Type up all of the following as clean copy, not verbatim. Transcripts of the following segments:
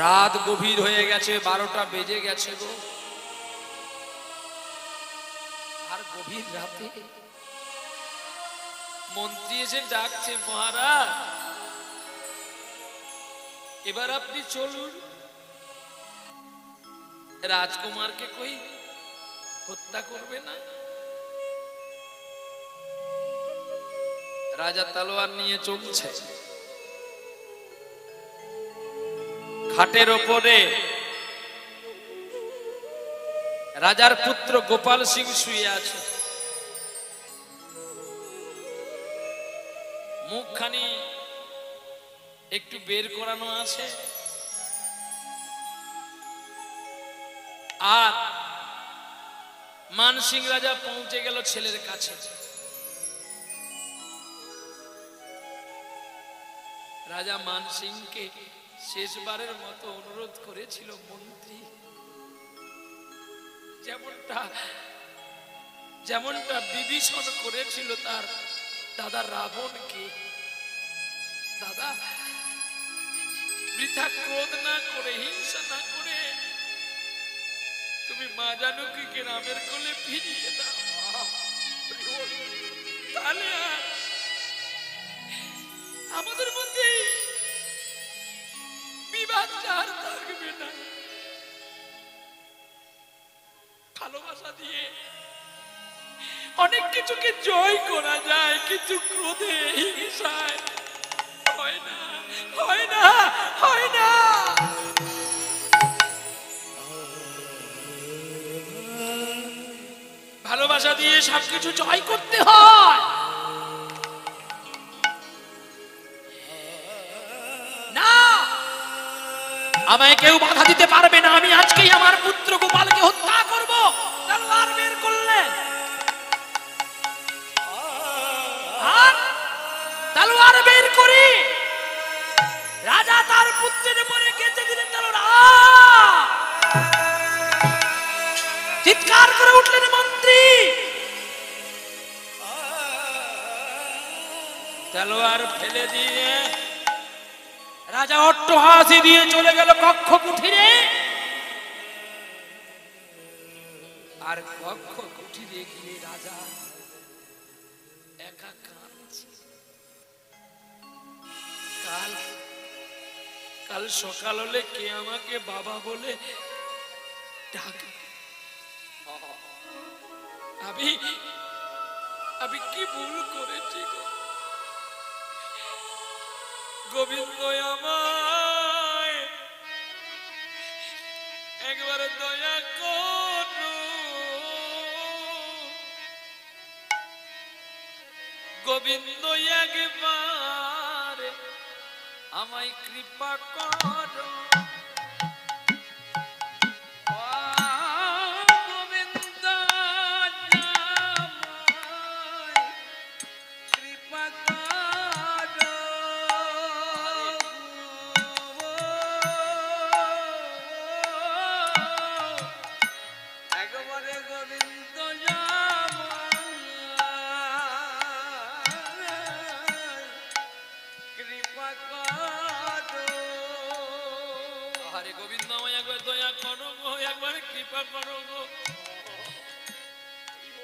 রাত গভীর হয়ে গেছে, 12টা বেজে গেছে গো। আর গভীর রাতে মন্ত্রী এসে ডাকছে, মহারাজ এবার আপনি চলুন, রাজকুমারকে কই হত্যা করবে না। রাজা তলোয়ার নিয়ে চলছে। খাটের ওপরে রাজার পুত্র গোপাল সিং শুয়ে আছে। মুখখানি একটু বের করানো আছে, আর মানসিং রাজা পৌঁছে গেল ছেলের কাছে। রাজা মানসিংকে শেষবারের মতো অনুরোধ করেছিল, মন্ত্রী যেমনটা বিভীষণ করেছিল তার দাদা রাবণকে, দাদা বৃথা ক্রোধ না করে, হিংসা না করে তুমি মা জানকীকে রামের কোলে ফিরিয়ে দাও, তাহলে আমাদের মধ্যে বিবাদ আর থাকবে না। ভালোবাসা দিয়ে অনেক কিছুকে জয় করা যায়, কিন্তু ক্রোধে হিংসায় হয় না, হয় না, হয় না। ভালোবাসা দিয়ে সবকিছু জয় করতে হয়। না, আমায় কেউ বাধা দিতে পারবে না। আমি আজকেই আমার পুত্র গোপালকে হত্যা করব। তলোয়ার বের করলেন, তলোয়ার বের করে রাজা তার পুত্রের উপরে গেঁথে দিলেন তলোয়ার। চিৎকার করে উঠলেন মন্ত্রী। তলোয়ার ফেলে দিয়ে রাজা অট্টহাসি দিয়ে চলে গেল কক্ষ কুঠিরে। আর কক্ষ কুঠিরে গিয়ে রাজা একা কাঁদছে। কাল সকাল হলে কে আমাকে বাবা বলে ডাকবে? আমি কি ভুল করেছি গো? গোবিন্দ আমায় একবার দয়া করো, গোবিন্দ একবার আমায় কৃপা করো।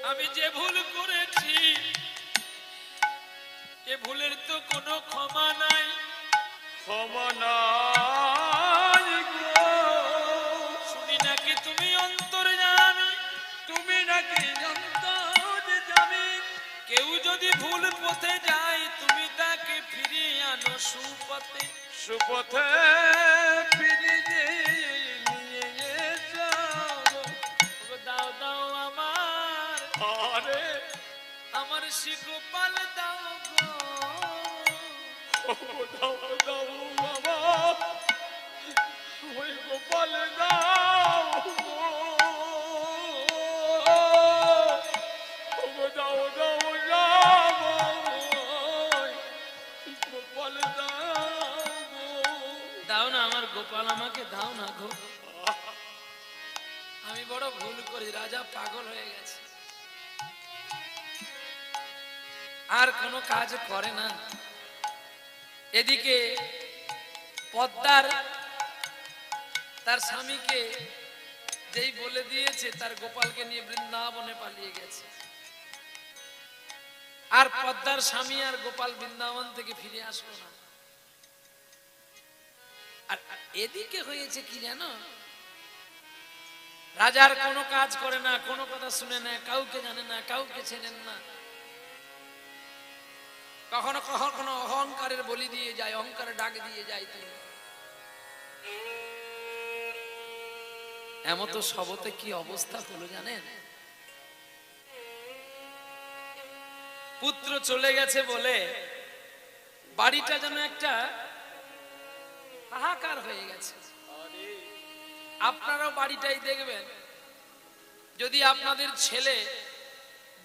আমি যে ভুল করেছি এ ভুলের তো কোনো ক্ষমা নাই, ক্ষমা নাই গো। শুনি নাকি তুমি অন্তর্যামী, তুমি নাকি অন্তর্যামী। কেউ যদি ভুল পথে যায় তুমি তাকে ফিরিয়ে আনো সুপথে, সুপথে ফিরিয়ে নিয়ে এসো। দাও দাও আমার, আরে আমার শিগোপাল দাও গো, দাও দাও বাবা ওই গোপাল দাও গো, দাও দাও গোপাল দাও গো। দাও না আমার গোপাল, আমাকে দাও না গো। আমি বড় ভুল করি, রাজা পাগল হয়ে গেছে, আর কোনো কাজ করে না। এদিকে পদ্মার তার স্বামীকে যেই বলে দিয়েছে তার গোপালকে নিয়ে বৃন্দাবনে পালিয়ে গেছে। আর পদ্মার স্বামী আর গোপাল বৃন্দাবন থেকে ফিরে আসলো না। আর এদিকে হয়েছে কি জানো, রাজার কোনো কাজ করে না, কোনো কথা শুনে না, কাউকে জানে না, কাউকে চেনেন না। কখনো কখনো অহংকারের বলি দিয়ে যায়, অহংকারের ডাক দিয়ে যায়। তিনি এমতো সবতে কি অবস্থা হলো জানেন? পুত্র চলে গেছে বলে বাড়িটা যেন একটা হাহাকার হয়ে গেছে। আপনারাও বাড়িটাই দেখবেন, যদি আপনাদের ছেলে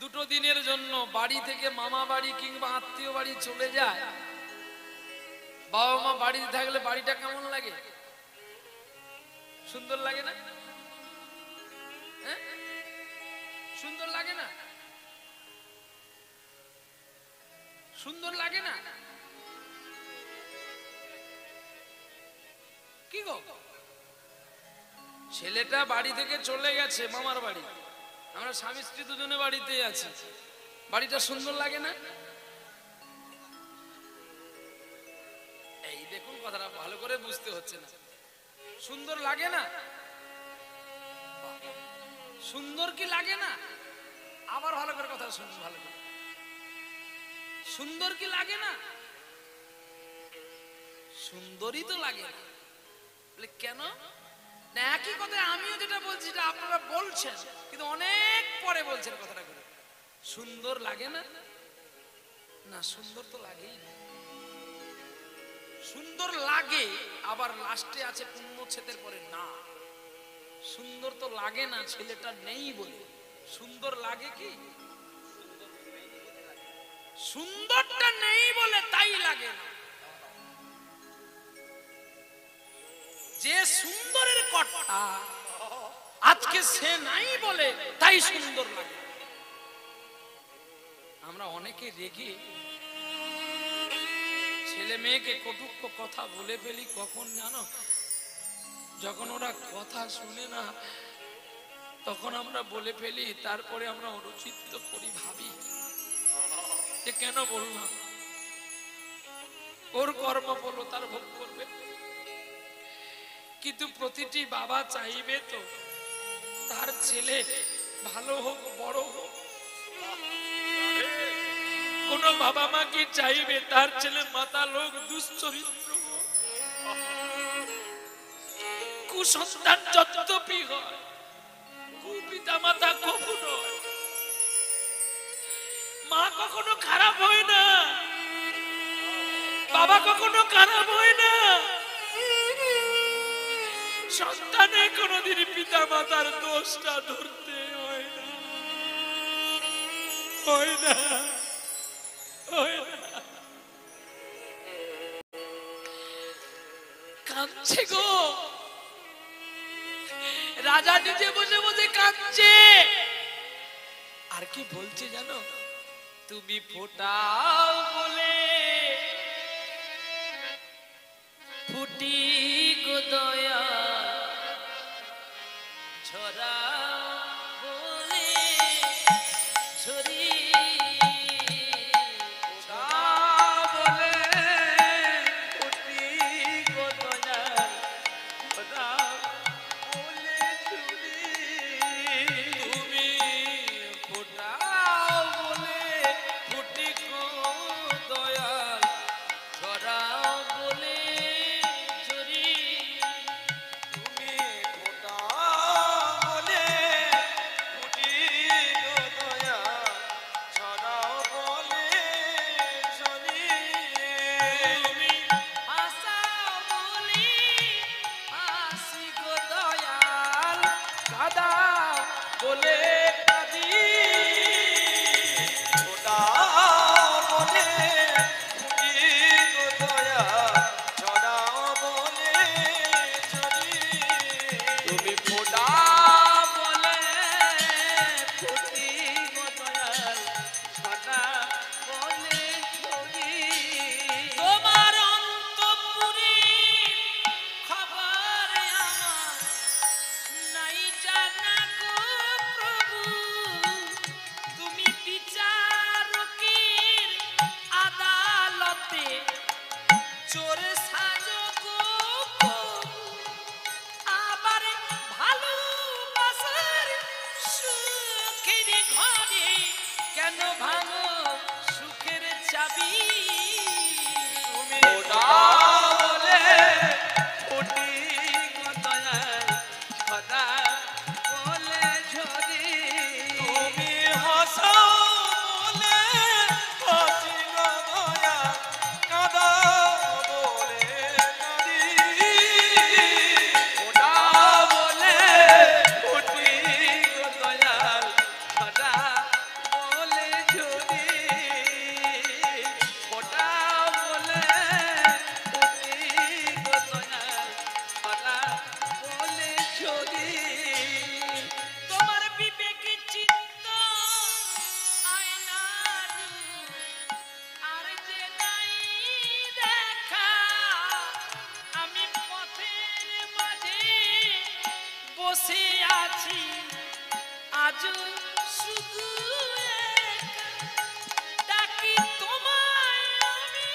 দুটো দিনের জন্য বাড়ি থেকে মামা বাড়ি কিংবা আত্মীয় বাড়ি চলে যায়, বাবা মা বাড়িতে থাকলে বাড়িটা কেমন লাগে? সুন্দর লাগে না? সুন্দর লাগে না? সুন্দর লাগে না? কি গো, ছেলেটা বাড়ি থেকে চলে গেছে মামার বাড়ি, আমরা স্বামী স্ত্রী দুজনে বাড়িতে আছি, বাড়িটা সুন্দর লাগে না? এই দেখুন, কথাটা ভালো করে বুঝতে হচ্ছে না। সুন্দর লাগে না? সুন্দর কি লাগে না? আবার ভালো করে কথা শুনুন, ভালো করে। সুন্দর কি লাগে না? সুন্দরই তো লাগে না। কেন? না, একই কথা আমিও যেটা বলছি সেটা আপনারা বলছেন, কিন্তু অনেক পরে বলছেন কথাটা করে। সুন্দর লাগে না? না, সুন্দর তো লাগেই না। সুন্দর লাগে, আবার লাস্টে আছে পূর্ণচ্ছেদের পরে না। সুন্দর তো লাগে না, ছেলেটা নেই বলে। সুন্দর লাগে কি? সুন্দরটা নেই বলে তাই লাগে না। যে সুন্দরের কর্তা আজকে সে নাই বলে তাই সুন্দর লাগে। আমরা অনেকে রেগে ছেলে মেয়েকে কটুক্ষ কথা বলে ফেলি। কখন জানো? যখন ওরা কথা শুনে না তখন আমরা বলে ফেলি, তারপরে আমরা অনুচিত করি, ভাবি যে কেন বললাম। ওর কর্ম বলো, তার ভোগ করবে। কিন্তু প্রতিটি বাবা চাইবে তো তার ছেলে ভালো হোক, বড় হোক। কোন বাবা মা কি চাইবে তার ছেলে মাতাল হোক, দুশ্চরিত্র হোক? কুসন্তান যদ্যপি হয়, কুপিতা মাতা কখনো হয়। মা কখনো খারাপ হয় না, বাবা কখনো খারাপ হয় না। সন্তানে কোনদিন পিতা মাতার দোষটা ধরতে হয় না, হয় না, হয় না। কাঁদছে গো, রাজা নিজে বসে বসে কাঁদছে। আর কি বলছে জানো? তুমি ফোটাও বলে ফুটি গো দয়া, ঝরা বলে ঝরি, বলে ফুটি গো দয়া, ঝরা বলে ঝরি। তুমি ফোটাও বলে ফুটি গো দয়া, ঝরা বলে ঝরি। বসে আছি আজ শুধু একা, ডাকি তোমায় আমি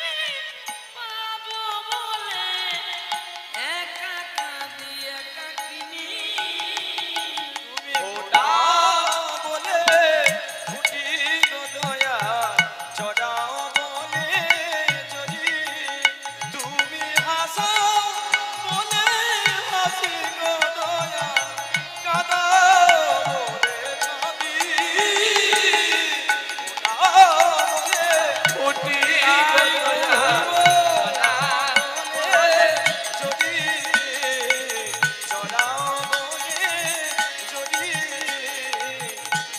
পাবো বলে, একা কাঁদি একাকিনী। তুমি ওটা বলে ফুটি গো দয়া ছড়াও বলে যদি তুমি হাসাও বলে হাসি গো দয়া কাঁদাও বলে কাঁদি ওটা বলে ফুটি গো দয়া যদি ছড়াও বলে যদি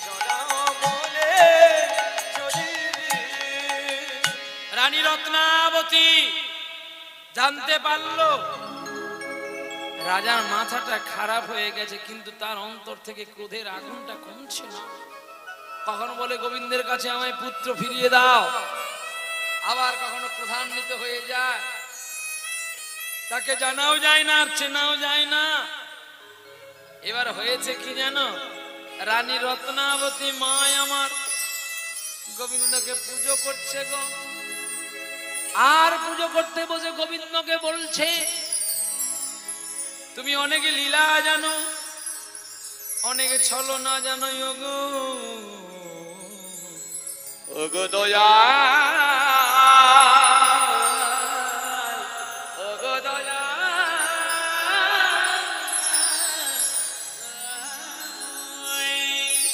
ছড়াও বলে যদি। রানী রত্নাবতী জানতে পারলো রাজার মাথাটা খারাপ হয়ে গেছে, কিন্তু তার অন্তর থেকে ক্রোধের আগুনটা কমছে না। কখনো বলে গোবিন্দের কাছে আমায় পুত্র ফিরিয়ে দাও, আবার কখনো ক্রোধান্বিত হয়ে যায়, তাকে জানাও যায় না আর চেনাও যায় না। এবার হয়েছে কি জানো, রানী রত্নাবতী মায় আমার গোবিন্দকে পুজো করছে গো, আর পুজো করতে বসে গোবিন্দকে বলছে তুমি অনেকে লীলা জানো, অনেকে ছলনা জানো গো, ওগো দয়া ওগো দয়া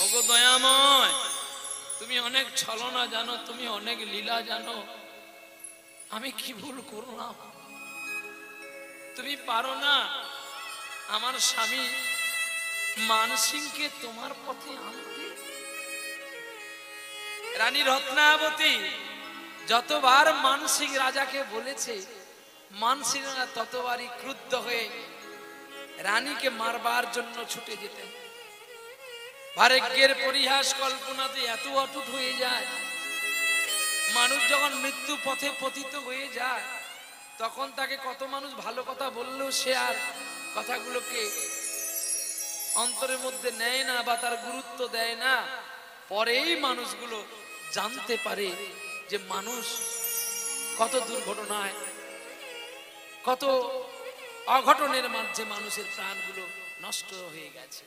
ওগো দয়াময়, তুমি অনেক ছলনা জানো, তুমি অনেক লীলা জানো, আমি কি ভুল করলাম? তুমি পারো না আমার স্বামী মানসিংকে তোমার পথে আনতে? রানী রত্নাবতী যতবার মানসিং রাজাকে বলেছে, মানসিং ততবারই ক্রুদ্ধ হয়ে রানীকে মারবার জন্য ছুটে যেতেন। ভাগ্যের পরিহাস কল্পনাতে এত অটুট হয়ে যায়, মানুষ যখন মৃত্যু পথে পতিত হয়ে যায় তখন তাকে কত মানুষ ভালো কথা বললেও সে আর কথাগুলোকে অন্তরের মধ্যে নেয় না বা তার গুরুত্ব দেয় না। পরেই মানুষগুলো জানতে পারে যে মানুষ কত দুর্ঘটনায়, কত অঘটনের মাঝে মানুষের প্রাণগুলো নষ্ট হয়ে গেছে।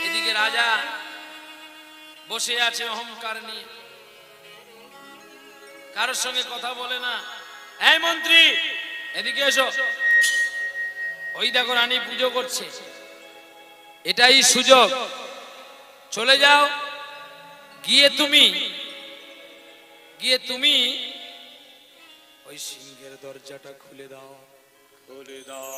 এদিকে রাজা বসে আছে অহংকার নিয়ে, কারোর সঙ্গে কথা বলে না। এই মন্ত্রী এদিকে এসো, ওই দেখো রানী পুজো করছে, এটাই সুযোগ, চলে যাও, গিয়ে তুমি ওই সিংহের দরজাটা খুলে দাও, খুলে দাও।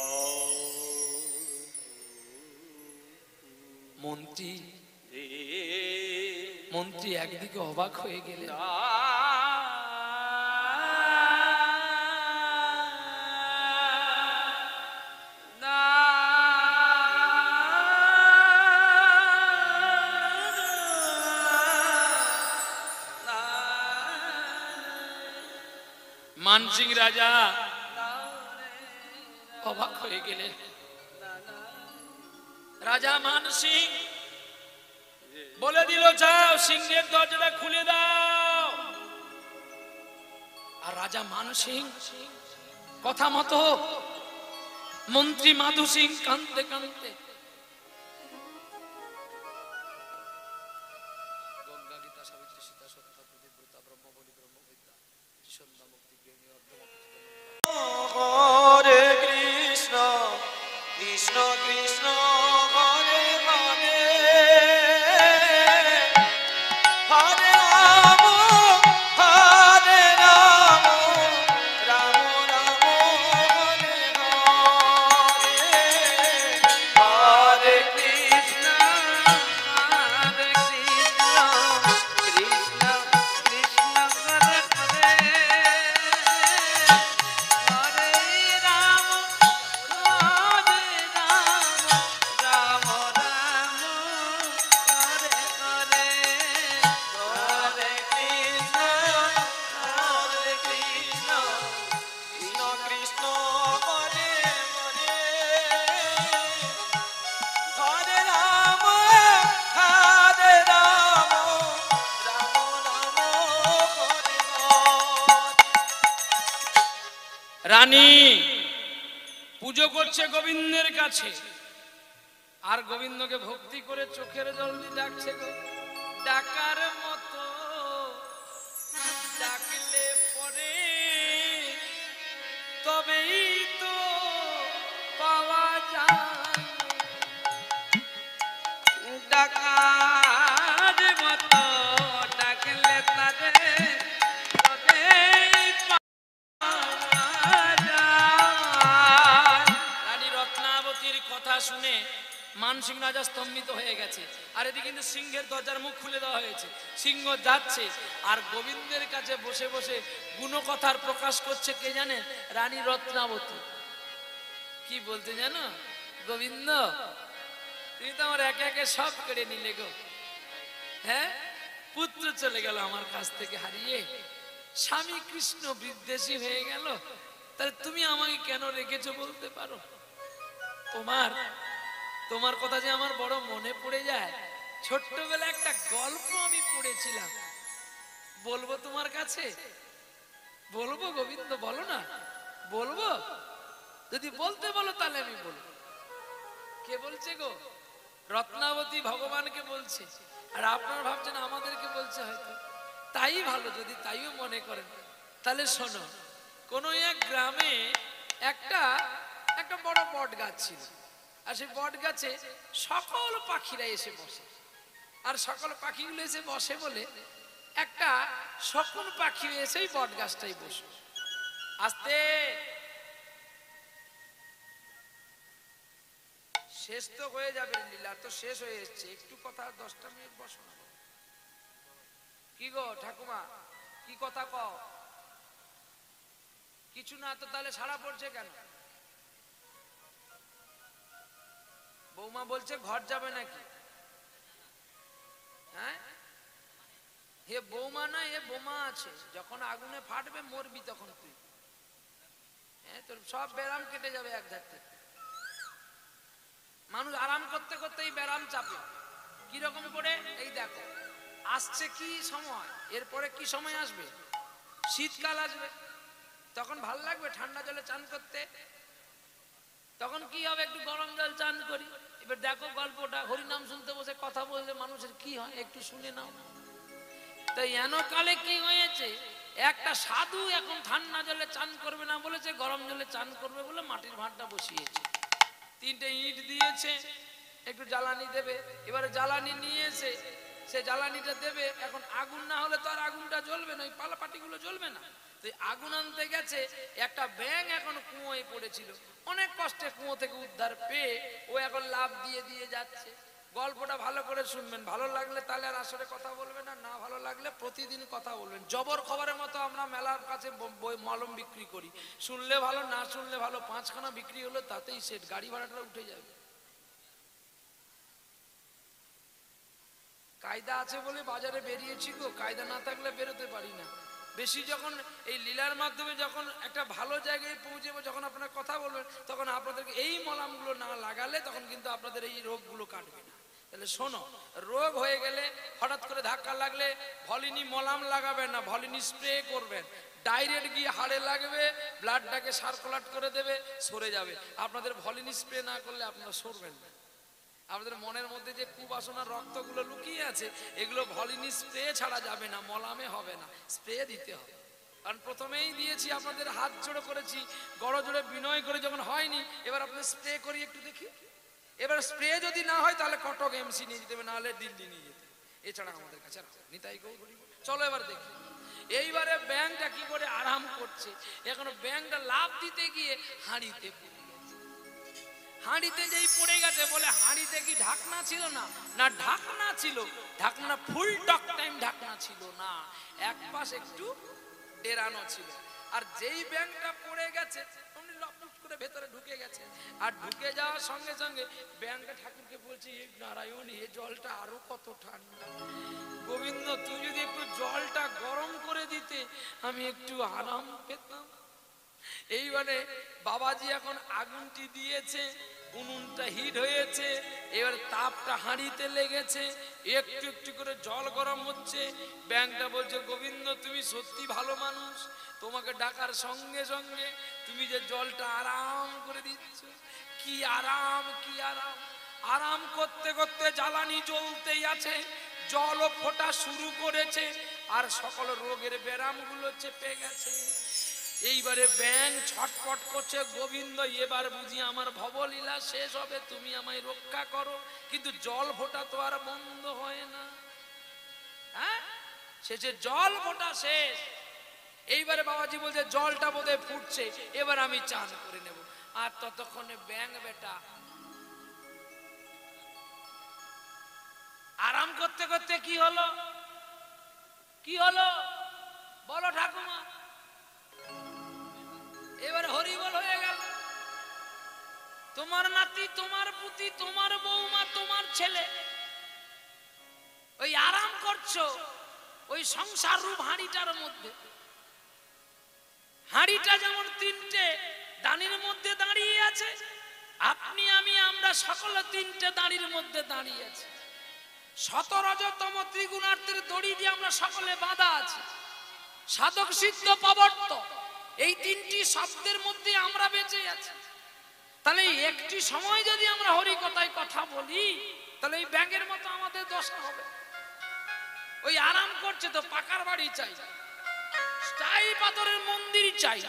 মন্ত্রী একদিকে অবাক হয়ে গেলেন, মানসিং রাজা অবাক হয়ে গেলেন। রাজা মানসিং বলে দিল, যাও সিংহের দরজাটা খুলে দাও। আর রাজা মানসিং কথা মতো মন্ত্রী মাধু সিং কাঁদতে কাঁদতে গঙ্গা গীতা সাবিত্রী সীতা সত্য প্রতিব্রতা ব্রহ্মবলী ব্রহ্মবিদ্যা সন্ধ্যা মুক্তি জ্ঞানী হরে কৃষ্ণ কৃষ্ণ কৃষ্ণ হরে হরে হরে রাম হরে রাম রাম রাম হরে হরে হরে রানী পুজো করছে গোবিন্দের কাছে, আর গোবিন্দকে ভক্তি করে চোখের জল দিয়ে ডাকছে গো। ডাকার মতো ডাকলে পরে তবেই তো পাওয়া যায়, ডাকার মতো ডাকলে তারে তবেই পাওয়া যায়। রানী রত্নাবতীর কথা শুনে মানসিং রাজা স্তম্ভিত হয়ে গেছে। আর এদিকে কিন্তু সিংহের দরজার মুখ খুলে দেওয়া হয়েছে, সিংহ যাচ্ছে আর গোবিন্দের কাছে বসে বসে গুণকথার প্রকাশ করছে কে জানে? রানী রত্নাবতী। কি বলতে জানো? গোবিন্দ তুমি তো আমার একে একে সব কেড়ে নিলে গো। হ্যাঁ, পুত্র চলে গেল আমার কাছ থেকে হারিয়ে, স্বামী কৃষ্ণ বিদ্বেষী হয়ে গেল, তাহলে তুমি আমাকে কেন রেখেছো বলতে পারো? তোমার কথা যে আমার বড় মনে পড়ে যায়। ছোট্টবেলা একটা গল্প আমি পড়েছিলাম, বলবো তোমার কাছে? বলবো গোবিন্দ? বলো না। বলবো? যদি বলতে বলো তাহলে আমি বলবো। কে বলছে গো? রত্নাবতী ভগবানকে বলছে, আর আপনারা ভাবছেন আমাদেরকে বলছে। হয়তো তাই ভালো, যদি তাইও মনে করেন তাহলে শোনো। কোন এক গ্রামে একটা বড় বট গাছ ছিল, আর সেই বট গাছে সকল পাখিরা এসে বসে। আর সকল পাখিগুলো এসে বসে বলে একটা শকুন পাখি এসে বট গাছটাই বসে। আস্তে, শেষ তো হয়ে যাবে, লীলা তো শেষ হয়ে এসছে, একটু কথা 10টা মিনিট বসো না। কি গো ঠাকুমা, কি কথা কও? কিছু না তো তাহলে সাড়া পড়ছে কেন? বৌমা বলছে ঘর যাবে নাকি? হ্যাঁ, হে বৌমা না, এ বোমা আছে, যখন আগুনে ফাটবে মরবি তখন তুই। হ্যাঁ, তোর সব ব্যারাম কেটে যাবে এক ধার থেকে। মানুষ আরাম করতে করতেই ব্যারাম চাপে। কিরকম করে? এই দেখো আসছে কি সময়, এরপরে কি সময় আসবে? শীতকাল আসবে, তখন ভাল লাগবে ঠান্ডা জলে চান করতে। তখন কি হবে? একটু গরম জল চান করি। এবার দেখো গল্পটা, হরিনাম শুনতে বসে কথা বললে মানুষের কি হয় একটু শুনে নাও। তাই এনকালে কি হয়েছে, একটা সাধু এখন ঠান্ডা জলে চান করবে না বলেছে, গরম জলে চান করবে বলে মাটির ভাঁড়টা বসিয়েছে। 3টে ইট দিয়েছে, একটু জ্বালানি দেবে। এবারে জ্বালানি নিয়ে এসে সে জ্বালানিটা দেবে। এখন আগুন না হলে তো আর আগুনটা জ্বলবে না, ওই পালাপাটিগুলো জ্বলবে না। তো আগুন আনতে গেছে, একটা ব্যাঙ এখন কুয়োয় পড়েছিল, অনেক কষ্টে কুয়ো থেকে উদ্ধার পেয়ে ও এখন লাফ দিয়ে দিয়ে যাচ্ছে। গল্পটা ভালো করে শুনবেন, ভালো লাগলে তাহলে আর আসলে কথা বলবেন, আর না ভালো লাগলে প্রতিদিন কথা বলবেন। জবর খবরের মতো আমরা মেলার কাছে বই মলম বিক্রি করি, শুনলে ভালো, না শুনলে ভালো। 5খানা বিক্রি হলো তাতেই সেট, গাড়ি ভাড়াটা উঠে যাবে। কায়দা আছে বলে বাজারে বেরিয়েছি গো, কায়দা না থাকলে বেরোতে পারি না। বেশি যখন এই লীলার মাধ্যমে যখন একটা ভালো জায়গায় পৌঁছবো, যখন আপনারা কথা বলবেন, তখন আপনাদেরকে এই মলমগুলো না লাগালে তখন কিন্তু আপনাদের এই রোগগুলো কাটবে না। তাহলে শোনো, রোগ হয়ে গেলে হঠাৎ করে ধাক্কা লাগলে ভলিনি মলম লাগাবেন না, ভলিনি স্প্রে করবেন। ডাইরেক্ট গিয়ে হাড়ে লাগবে, ব্লাডটাকে সার্কুলেট করে দেবে, সরে যাবে। আপনাদের ভলিনি স্প্রে না করলে আপনারা সরবেন না। আমাদের মনের মধ্যে যে কুবাসনার রক্তগুলো লুকিয়ে আছে, এগুলো ভলিনি স্প্রে ছাড়া যাবে না, মলামে হবে না, স্প্রে দিতে হবে। কারণ প্রথমেই দিয়েছি, আপনাদের হাত জোড়ো করেছি, গড় জোড়ে বিনয় করে, যখন হয়নি এবার আপনাদের স্প্রে করি একটু দেখি। এবার স্প্রে যদি না হয় তাহলে কটক এমসি নিয়ে যেতে হবে, নাহলে দিল্লি নিয়ে যেতে হবে। এছাড়া আমাদের কাছে নিতাই গো। চলো এবার দেখি। এইবারে ব্যাংকটা কি করে আরাম করছে। এখন ব্যাংকটা লাভ দিতে গিয়ে হাঁড়িতে পড়ে গেছে। হাঁড়িতে যেই পড়ে গেছে, বলে হাঁড়িতে কি ঢাকনা ছিল না? না, ঢাকনা ছিল, ঢাকনা ফুল টক টাইম ঢাকনা ছিল না, এক পাশ একটু ডেরানো ছিল। আর যেই ব্যাংকটা পড়ে গেছে অমনি লপট করে ভেতরে ঢুকে গেছে। আর ঢুকে যাওয়ার সঙ্গে সঙ্গে ব্যাংকটা ঠাকুরকে বলছে, এ নারায়ণ, এ জলটা আরো কত ঠান্ডা। গোবিন্দ, তুই যদি একটু জলটা গরম করে দিতে আমি একটু আরাম পেতাম। এইবারে বাবাজি এখন আগুনটি দিয়েছে, উনুনটা হিট হয়েছে, এবার তাপটা হাঁড়িতে লেগেছে, একটু একটু করে জল গরম হচ্ছে। ব্যাংকটা বলছে, গোবিন্দ তুমি সত্যি ভালো মানুষ, তোমাকে ডাকার সঙ্গে সঙ্গে তুমি যে জলটা আরাম করে দিচ্ছ। কি আরাম, কি আরাম! আরাম করতে করতে জ্বালানি জ্বলতেই আছে, জলও ফোটা শুরু করেছে, আর সকল রোগের ব্যারামগুলো চেপে গেছে। এইবারে ব্যাঙ ছটফট করছে, গোবিন্দ এবার বুঝি আমার ভবলীলা শেষ হবে, তুমি আমায় রক্ষা করো। কিন্তু জল ফোটা তো আর বন্ধ হয় না। হ্যাঁ, শেষে জল ফোটা শেষ। এইবারে বাবাজি বলছে জলটা বোধহয় ফুটছে, এবার আমি চান করে নেব। আর ততক্ষণে ব্যাঙ বেটা আরাম করতে করতে কি হলো, কি হলো বলো ঠাকুমা? এবার হরিবল হয়ে গেল। তোমার নাতি, তোমার পুতি, তোমার বৌমা, তোমার ছেলে ওই আরাম করছো ওই সংসার রূপ হাঁড়িটার মধ্যে। হাঁড়িটা যেমন তিনটে দাঁড়ির মধ্যে দাঁড়িয়ে আছে, আপনি আমি আমরা সকলে তিনটে দাঁড়ির মধ্যে দাঁড়িয়ে আছি। শতরজতম ত্রিগুণার্থের দড়ি দিয়ে আমরা সকলে বাঁধা আছি। সাধক সিদ্ধ প্রবর্ত এই তিনটি শব্দের মধ্যে আমরা বেঁচে আছি। তাহলে একটি সময় যদি আমরা হরি কথায় কথা বলি, তাহলে এই ব্যাঙের মতো আমাদের দশা হবে। ওই আরাম করছে তো পাকার বাড়ি চাই, স্থায়ী পাথরের মন্দির চাই,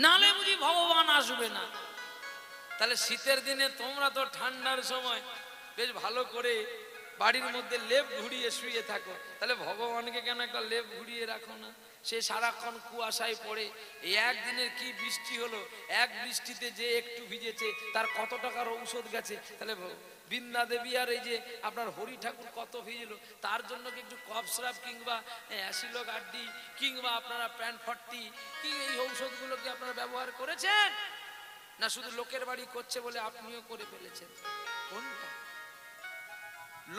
নালে বুঝি ভগবান আসবে না। তাহলে শীতের দিনে তোমরা তো ঠান্ডার সময় বেশ ভালো করে বাড়ির মধ্যে লেপ ঘুরিয়ে শুয়ে থাকো, তাহলে ভগবানকে কেন একটা লেপ ঘুরিয়ে রাখো না? সে সারাক্ষণ কুয়াশায় পড়ে। এই একদিনের কি বৃষ্টি হলো, এক বৃষ্টিতে যে একটু ভিজেছে তার কত টাকার ঔষধ গেছে। তাহলে বৃন্দা দেবী আর এই যে আপনার হরি ঠাকুর কত ভিজলো, তার জন্য কি একটু কফ সিরাপ কিংবা অ্যাসিলো গাড্ডি কিংবা আপনারা প্যান্ট ফট্টি কি এই ঔষধগুলো কি আপনারা ব্যবহার করেছেন? না শুধু লোকের বাড়ি করছে বলে আপনিও করে ফেলেছেন? কোনটা?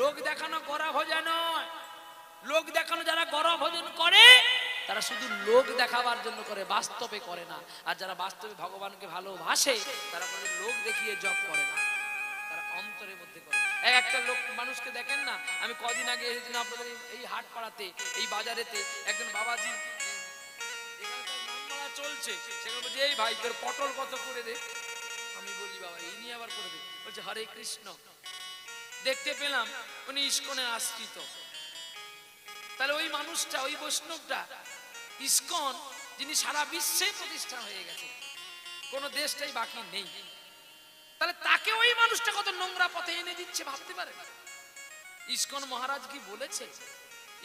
লোক দেখানো গড়া ভোজা নয়। লোক দেখানো যারা গড়া ভোজন করে তারা শুধু লোক দেখাবার জন্য করে, বাস্তবে করে না। আর যারা বাস্তবে ভগবানকে ভালোবাসে তারা কোনো লোক দেখিয়ে জপ করে না, তারা অন্তরের মধ্যে করে। একটা লোক মানুষকে দেখেন না, আমি কদিন আগে এসেছিলাম আপনাদের এই হাট পাড়াতে, এই বাজারেতে একজন বাবাজি চলছে, সেখানে বলছে এই ভাই তোর পটল কত করে দে। আমি বলি বাবা এই নিয়ে আবার করে দে। বলছে হরে কৃষ্ণ। দেখতে পেলাম উনি ইস্কনের আশ্রিত। তাহলে ওই মানুষটা, ওই বৈষ্ণবটা ইস্কন যিনি সারা বিশ্বে প্রতিষ্ঠা হয়ে গেছে, কোন দেশটাই বাকি নেই, তাহলে তাকে ওই মানুষটা কত নোংরা পথে এনে দিচ্ছে ভাবতে পারে? ইস্কন মহারাজ কি বলেছে,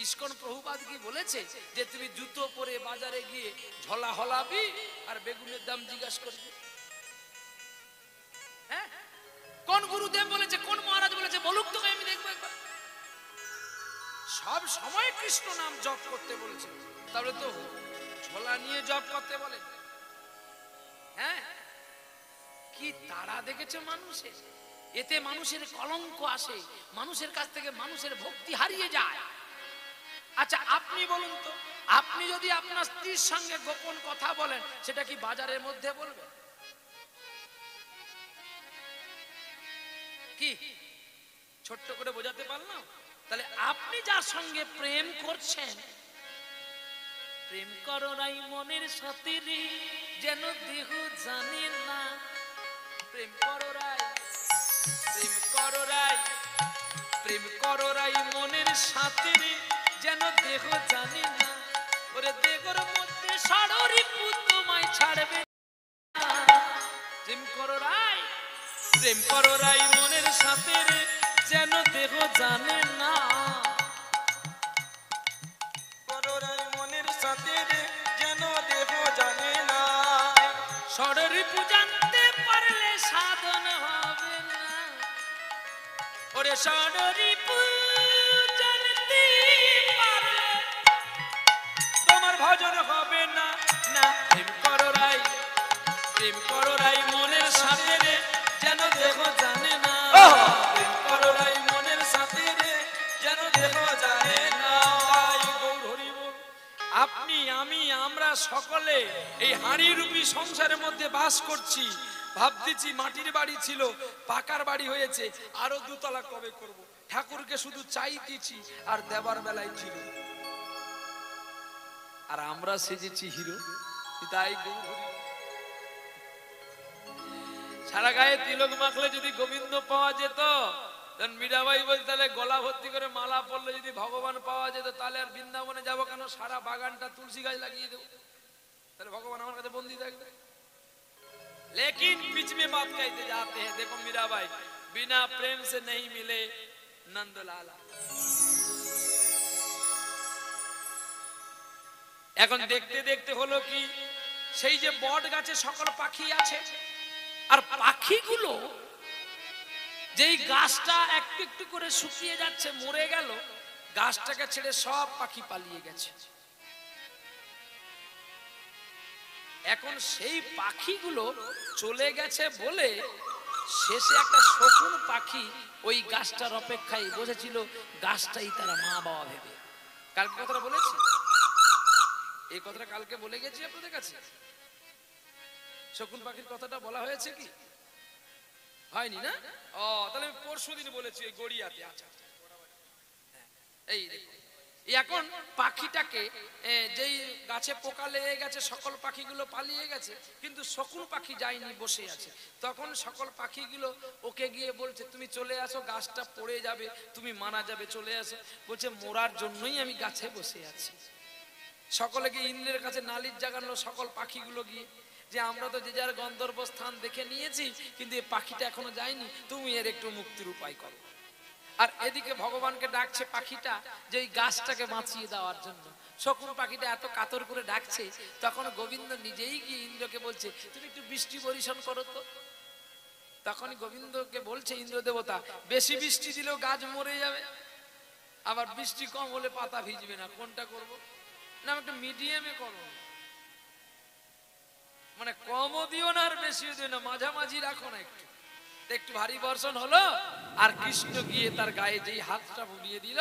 ইস্কন প্রভুপাদ কি বলেছে যে তুমি জুতো পরে বাজারে গিয়ে ঝলা হলাবি আর বেগুনের দাম জিজ্ঞাসা করবি? হ্যাঁ, কোন গুরুদেব বলেছে, কোন মহারাজ বলেছে বলুক তো, আমি দেখবো একবার। সব সময় কৃষ্ণ নাম জপ করতে বলেছে, তাহলে তো ঝোলা নিয়ে জপ করতে বলে? হ্যাঁ, কি তারা দেখেছে মানুষের, এতে মানুষের কলঙ্ক আসে, মানুষের কাছ থেকে মানুষের ভক্তি হারিয়ে যায়। আচ্ছা আপনি বলুন তো, আপনি যদি আপনার স্ত্রীর সঙ্গে গোপন কথা বলেন, সেটা কি বাজারের মধ্যে বলবেন? কি ছোট্ট করে বোঝাতে পারলাম? তাহলে আপনি যার সঙ্গে প্রেম করছেন, প্রেম করো নাই মনের সাথে রে, যেন দেহ জানে না। প্রেম করো রাই, প্রেম করো রাই, প্রেম করো রাই মনের সাথে রে, যেন দেহ জানে না। ওরে দেহর মধ্যে ষড়রিপু তোমায় ছাড়বে না। প্রেম করো রাই, প্রেম করো রাই মনের সাথে রে, যেন দেহ জানে না। করো রাই মনের সাথে রে, যেন দেহ জানে না। ষড়রিপু জানতে পারলে সাধন হবে না। ওরে ষড়রিপু জানতে পারলে তোমার ভজন হবে না। না, প্রেম করো রাই, প্রেম করো রাই মনের সাথে রে, যেন দেহ জানে না। প্রেম করো রাই মনের সাথে রে, যেন দেহ জানে না। গৌর হরি বল। আপনি আমি আমরা সকলে এই হাঁড়ি রূপী সংসারের মধ্যে বাস করছি। ভাবতেছি মাটির বাড়ি ছিল, পাকার বাড়ি হয়েছে, আরো দুতলা কবে করব। ঠাকুরকে শুধু চাইতেছি আর দেবার বেলায় ছিল। আর আমরা সেজেছি হিরো। তাই সারা গায়ে তিলক মাখলে যদি গোবিন্দ পাওয়া যেত, মীরাবাই বলতে তাহলে গলা ভর্তি করে মালা পড়লে যদি ভগবান পাওয়া যেত, তাহলে আর বৃন্দাবনে যাবো কেন? সারা বাগানটা তুলসী গাছ লাগিয়ে দেবো, তাহলে ভগবান আমার কাছে বন্দি থাকবে। लेकिन बीच में बात कहते जाते हैं, देखो मीराबाई, बिना प्रेम से नहीं मिले नंदलाला। এখন দেখতে দেখতে হলো কি, সেই যে বট গাছে সকল পাখি আছে, আর পাখিগুলো যেই গাছটা একটু একটু করে শুকিয়ে যাচ্ছে, মরে গেল, গাছটাকে ছেড়ে সব পাখি পালিয়ে গেছে। এখন সেই পাখিগুলো চলে গেছে বলে শেষে একটা শকুন পাখি ওই গাছটার অপেক্ষায় বসেছিল, গাছটাই তারা মা বাবা ভেবে। কালকে কথাটা বলেছি, এই কথাটা কালকে বলে গেছি আপনাদের কাছে। শকুন পাখির কথাটা বলা হয়েছে কি হয়নি না? ও তাহলে আমি পরশু দিন বলেছি এই গড়িয়াতে। আচ্ছা, এই দেখুন, এখন পাখিটাকে যেই গাছে পোকা লেগে গেছে, সকল পাখিগুলো পালিয়ে গেছে, কিন্তু শকুন পাখি যায়নি, বসে আছে। তখন সকল পাখিগুলো ওকে গিয়ে বলছে, তুমি চলে আসো, গাছটা পড়ে যাবে, তুমি মারা যাবে, চলে আসো। বলছে, মরার জন্যই আমি গাছে বসে আছি। সকলে গিয়ে ইন্দ্রের কাছে নালিশ জাগানো সকল পাখিগুলো গিয়ে, যে আমরা তো যে যার গন্ধর্ব স্থান দেখে নিয়েছি, কিন্তু এই পাখিটা এখনো যায়নি, তুমি এর একটু মুক্তির উপায় করো। আর এদিকে ভগবানকে ডাকছে পাখিটা যে এই গাছটাকে বাঁচিয়ে দেওয়ার জন্য। শকুন পাখিটা এত কাতর করে ডাকছে, তখন গোবিন্দ নিজেই গিয়ে ইন্দ্রকে বলছে, তুমি একটু বৃষ্টি বর্ষণ করো তো। তখন গোবিন্দকে বলছে ইন্দ্র দেবতা, বেশি বৃষ্টি দিলেও গাছ মরে যাবে, আবার বৃষ্টি কম হলে পাতা ভিজবে না, কোনটা করব? না একটু মিডিয়ামে করো, মানে কমও দিও না আর বেশিও দিও না, মাঝামাঝি রাখো না। একটু একটু ভারী বর্ষণ হলো, আর কৃষ্ণ গিয়ে তার গায়ে যেই হাতটা বুলিয়ে দিল,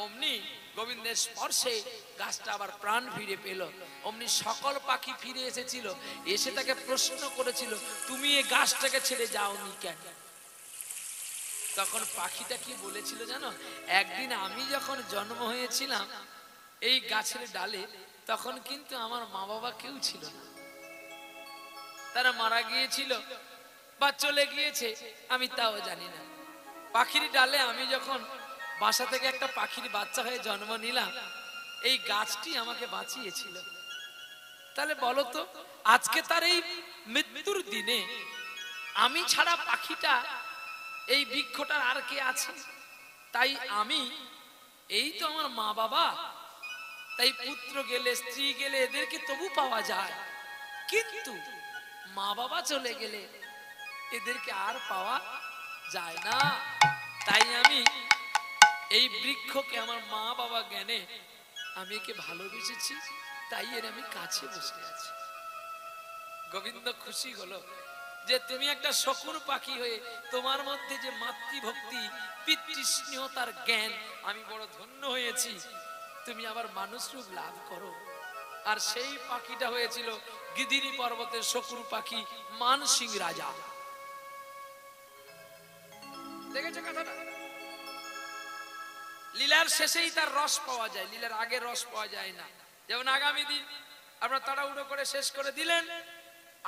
অমনি গোবিন্দের স্পর্শে গাছটা আবার প্রাণ ফিরে পেল। অমনি সকল পাখি ফিরে এসেছিল, এসে তাকে প্রশ্ন করেছিল, তুমি এই গাছটাকে ছেড়ে যাওনি কেন? তখন পাখিটা কি বলেছিল জানো? একদিন আমি যখন জন্ম হয়েছিলাম এই গাছের ডালে, তখন কিন্তু আমার মা বাবা কেউ ছিল না, তারা মারা গিয়েছিল বা চলে গিয়েছে, আমি তাও জানি না। পাখির ডালে আমি যখন বাসা থেকে একটা পাখির বাচ্চা হয়ে জন্ম নিলাম, এই গাছটি আমাকে বাঁচিয়েছিল। তাহলে বলো তো, আজকে তার এই মৃত্যুর দিনে আমি ছাড়া পাখিটা, এই বৃক্ষটার আর কে আছে? তাই আমি, এই তো আমার মা বাবা, তাই পুত্র গেলে স্ত্রী গেলে এদেরকে তবু পাওয়া যায়, কিন্তু মা বাবা চলে গেলে এদেরকে আর পাওয়া যায় না। তাই আমি এই বৃক্ষকে আমার মা বাবা জ্ঞানে আমি একে ভালোবেসেছি, তাই এর আমি কাছে বসে আছি। গোবিন্দ খুশি হলো যে তুমি একটা শকুন পাখি হয়ে তোমার মধ্যে যে মাতৃভক্তি, পিতৃস্নেহতার জ্ঞান, আমি বড় ধন্য হয়েছি। তুমি আবার মানুষ রূপ লাভ করো। আর সেই পাখিটা হয়েছিল গিদিনী পর্বতের শকুন পাখি মানসিং রাজা। দেখেছো কথাটা? লীলার শেষেই তার রস পাওয়া যায়, লীলার আগে রস পাওয়া যায় না। যেমন আগামী দিন আপনারা তাড়াহুড়ো করে শেষ করে দিলেন,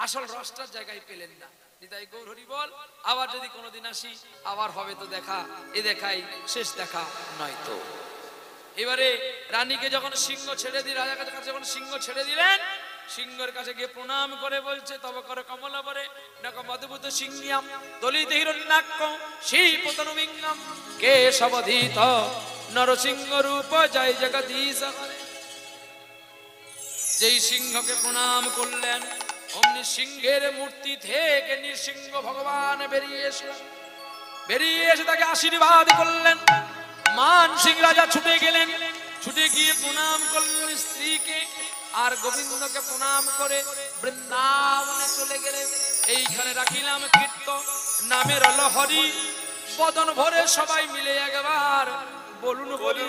আসল রসটার জায়গায় পেলেন না। নিতাই গৌর হরি বল। আবার যদি কোনোদিন আসি, আবার হবে তো দেখা, এ দেখাই শেষ দেখা নয় তো। এবারে রানীকে যখন সিংহ ছেড়ে দিয়ে, রাজার কাছে যখন সিংহ ছেড়ে দিলেন, সিংহের কাছে গিয়ে প্রণাম করে বলছে, তব কর কমলবরে নক মধুভূত সিংহ্যাম দলিত হিরণ্যাক্ষ শ্রীপতনুবিঙ্গম কেশবধীত নরসিংহ রূপ জয় জগদীশ। যেই সিংহকে প্রণাম করলেন, অমনি সিংহের মূর্তি থেকে নৃসিংহ ভগবান বেরিয়ে এসে তাকে আশীর্বাদ করলেন। মানসিং রাজা ছুটে গেলেন, ছুটে গিয়ে প্রণাম করলেন স্ত্রীকে, আর গোবিন্দকে প্রণাম করে বৃন্দাবনে চলে গেলেন। এইখানে রাখিলাম কীর্তন নামের লহরি, বদন ভরে সবাই মিলে একবার বলুন হরি।